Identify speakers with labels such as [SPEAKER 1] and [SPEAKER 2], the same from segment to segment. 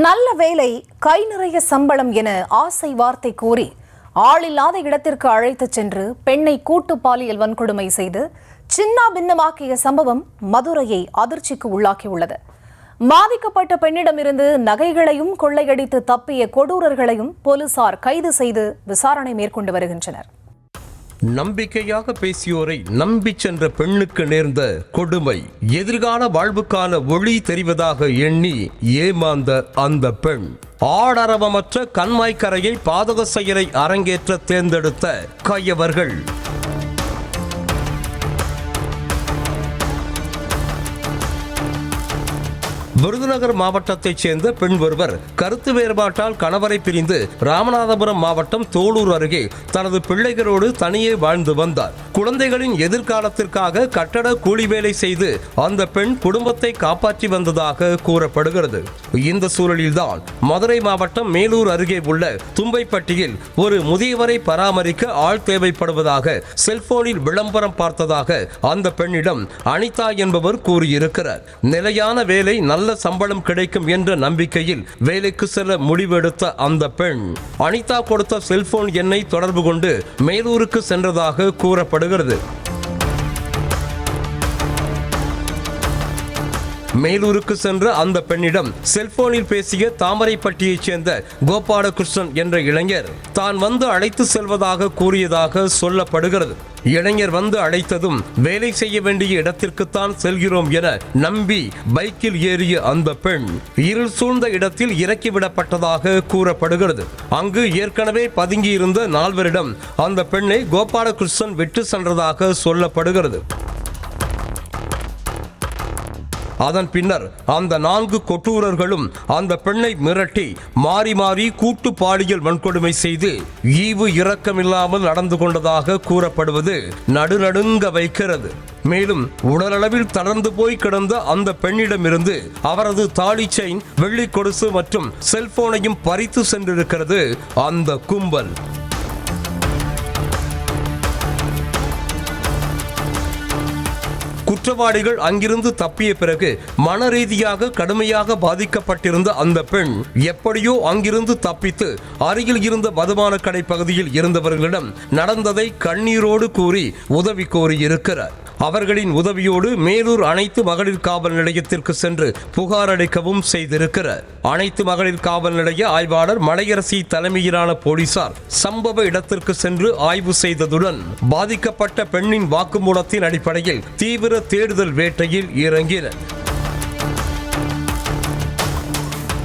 [SPEAKER 1] நல்ல வேலை, கை நிறைய சம்பளம் என ஆசை வார்த்தை கூறி ஆளில்லாத இடத்திற்கு அழைத்துச் சென்று பெண்ணை கூட்டு பாலியல் வன்கொடுமை செய்து சின்னாபின்னமாக்கிய சம்பவம் மதுரையை அதிர்ச்சிக்கு உள்ளாக்கியுள்ளது. பாதிக்கப்பட்ட பெண்ணிடமிருந்து நகைகளையும் கொள்ளையடித்து தப்பிய கொடூரர்களையும் போலீசார் கைது செய்து விசாரணை மேற்கொண்டு வருகின்றனர்.
[SPEAKER 2] நம்பிக்கையாக பேசியோரை நம்பி சென்ற பெண்ணுக்கு நேர்ந்த கொடுமை. எதிர்கால வாழ்வுக்கான ஒளி தெரிவதாக எண்ணி ஏமாந்த அந்த பெண் ஆடரவமற்ற கண்மாய்க்கரையை பாதக செயலை அரங்கேற்ற தேர்ந்தெடுத்த கையவர்கள். விருதுநகர் மாவட்டத்தைச் சேர்ந்த பெண் ஒருவர் கருத்து வேறுபாட்டால் கணவரை பிரிந்து ராமநாதபுரம் மாவட்டம் தோளூர் அருகே தனது பிள்ளைகளோடு தனியே வாழ்ந்து வந்தார். குழந்தைகளின் எதிர்காலத்திற்காக கட்டட கூலி வேலை செய்து அந்த பெண் குடும்பத்தை காப்பாற்றி வந்ததாக கூறப்படுகிறது. இந்த சூழலில்தான் மதுரை மாவட்டம் மேலூர் அருகே உள்ள தும்பைப்பட்டியில் ஒரு முதியவரை பராமரிக்க ஆள் தேவைப்படுவதாக செல்போனில் விளம்பரம் பார்த்ததாக அந்த பெண்ணிடம் அனிதா என்பவர் கூறியிருக்கிறார். நிலையான வேலை, நல்ல சம்பளம் கிடைக்கும் என்ற நம்பிக்கையில் வேலைக்கு செல்ல முடிவெடுத்த அந்த பெண் அனிதா கொடுத்த செல்போன் எண்ணை தொடர்பு கொண்டு மேலூருக்கு சென்றதாக கூறப்படுகிறது. மேலூருக்கு சென்ற அந்த பெண்ணிடம் செல்போனில் பேசிய தாமரைப்பட்டியைச் சேர்ந்த கோபாலகிருஷ்ணன் என்ற இளைஞர் தான் வந்து அழைத்து செல்வதாக கூறியதாக சொல்லப்படுகிறது. இளைஞர் வந்து அழைத்ததும் வேலை செய்ய வேண்டிய இடத்திற்குத்தான் செல்கிறோம் என நம்பி பைக்கில் ஏறிய அந்த பெண் இருள் சூழ்ந்த இடத்தில் இறக்கிவிடப்பட்டதாக கூறப்படுகிறது. அங்கு ஏற்கனவே பதுங்கியிருந்த 4வரிடம் அந்த பெண்ணை கோபாலகிருஷ்ணன் விட்டு சென்றதாக சொல்லப்படுகிறது. அதன் பின்னர் அந்த 4 கொட்டூரர்களும் அந்த பெண்ணை மிரட்டி மாறி மாறி கூட்டு பாலியல் வன்கொடுமை செய்து ஈவு இரக்கமில்லாமல் நடந்து கொண்டதாக கூறப்படுவது நடுநடுங்க வைக்கிறது. மேலும் உடலளவில் தளர்ந்து போய் கிடந்த அந்த பெண்ணிடமிருந்து அவரது தாலி செயின், வெள்ளி கொலுசு மற்றும் செல்போனையும் பறித்து சென்றிருக்கிறது அந்த கும்பல். குற்றவாளிகள் அங்கிருந்து தப்பிய பிறகு மன ரீதியாக கடுமையாக பாதிக்கப்பட்டிருந்த அந்த பெண் எப்படியோ அங்கிருந்து தப்பித்து அருகில் இருந்த மதுபான கடை பகுதியில் இருந்தவர்களிடம் நடந்ததை கண்ணீரோடு கூறி உதவி கோரியிருக்கிறார். அவர்களின் உதவியோடு மேலூர் அனைத்து மகளிர் காவல் நிலையத்திற்கு சென்று புகார் அளிக்கவும் செய்திருக்கிறார். அனைத்து மகளிர் காவல் நிலைய ஆய்வாளர் மலையரசி தலைமையிலான போலீசார் சம்பவ இடத்திற்கு சென்று ஆய்வு செய்ததுடன் பாதிக்கப்பட்ட பெண்ணின் வாக்குமூலத்தின் அடிப்படையில் தீவிர தேடுதல் வேட்டையில் இறங்கினர்.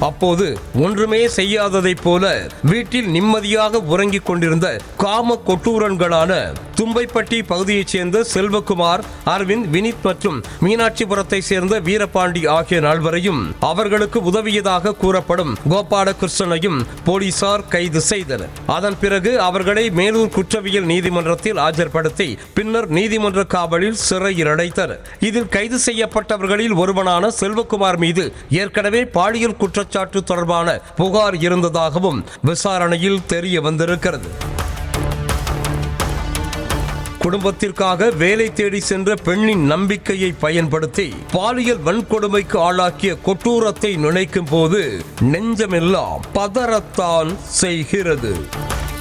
[SPEAKER 2] அப்போது ஒன்றுமே செய்யாததைப் போல வீட்டில் நிம்மதியாக உறங்கிக் கொண்டிருந்த காம கொட்டூரன்களான தும்பைப்பட்டி பகுதியைச் சேர்ந்த செல்வகுமார், அரவிந்த், வினித் மற்றும் மீனாட்சிபுரத்தை சேர்ந்த வீரபாண்டி ஆகிய 4வரையும் அவர்களுக்கு உதவியதாக கூறப்படும் கோபாலகிருஷ்ணனையும் போலீசார் கைது செய்தனர். அதன் பிறகு அவர்களை மேலூர் குற்றவியல் நீதிமன்றத்தில் ஆஜர்படுத்தி பின்னர் நீதிமன்ற காவலில் சிறையில் அடைத்தனர். இதில் கைது செய்யப்பட்டவர்களில் ஒருவனான செல்வகுமார் மீது ஏற்கனவே பாலியல் குற்றச்சாட்டு தொடர்பான புகார் இருந்ததாகவும் விசாரணையில் தெரிய வந்திருக்கிறது. குடும்பத்திற்காக வேலை தேடி சென்ற பெண்ணின் நம்பிக்கையை பயன்படுத்தி பாலியல் வன்கொடுமைக்கு ஆளாக்கிய கொட்டூரத்தை நினைக்கும் போது நெஞ்சமெல்லாம் பதறத்தான் செய்கிறது.